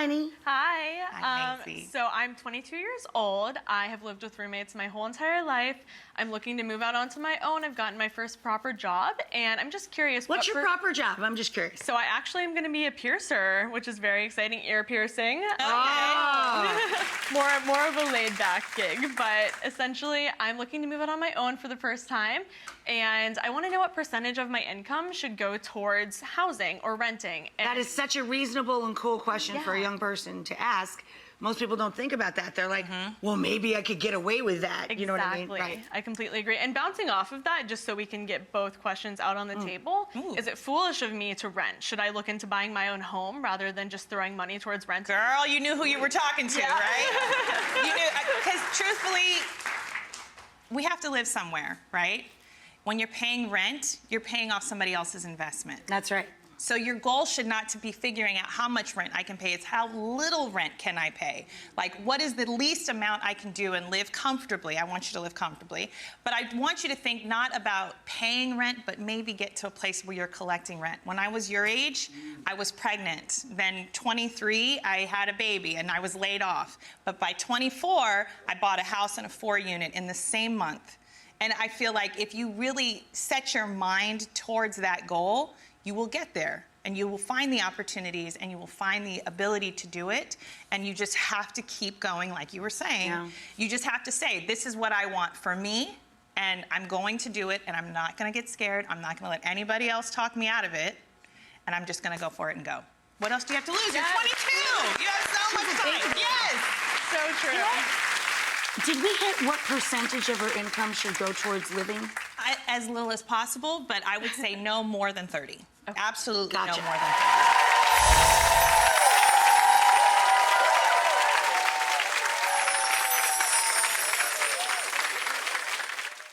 Tiny. Hi. Hi, Macy. So I'm 22 years old. I have lived with roommates my whole entire life. I'm looking to move out onto my own. I've gotten my first proper job, and I'm just curious. What's your proper job? I'm just curious. So I actually am going to be a piercer, which is very exciting. Ear piercing. Oh. More of a laid-back gig, but essentially I'm looking to move out on my own for the first time, and I want to know what percentage of my income should go towards housing or renting. And That is such a reasonable and cool question for a young person to ask. Most people don't think about that. They're like, well, maybe I could get away with that. Exactly. You know what I mean? Right. I completely agree. And bouncing off of that, just so we can get both questions out on the table, is it foolish of me to rent? Should I look into buying my own home rather than just throwing money towards rent? Girl, you knew who you were talking to, right? You knew, because truthfully, we have to live somewhere, right? When you're paying rent, you're paying off somebody else's investment. That's right. So your goal should not to be figuring out how much rent I can pay. It's how little rent can I pay? Like, what is the least amount I can do and live comfortably? I want you to live comfortably. But I want you to think not about paying rent, but maybe get to a place where you're collecting rent. When I was your age, I was pregnant. Then 23, I had a baby and I was laid off. But by 24, I bought a house and a 4-unit in the same month. And I feel like if you really set your mind towards that goal, you will get there, and you will find the opportunities, and you will find the ability to do it, and you just have to keep going, like you were saying. Yeah. You just have to say, this is what I want for me, and I'm going to do it, and I'm not gonna get scared. I'm not gonna let anybody else talk me out of it, and I'm just gonna go for it and go. What else do you have to lose? Yes. You're 22! You have so much time. Yes! So true. Did we hit what percentage of our income should go towards living? As little as possible, but I would say no more than 30. Okay. Absolutely Gotcha. no more than 30.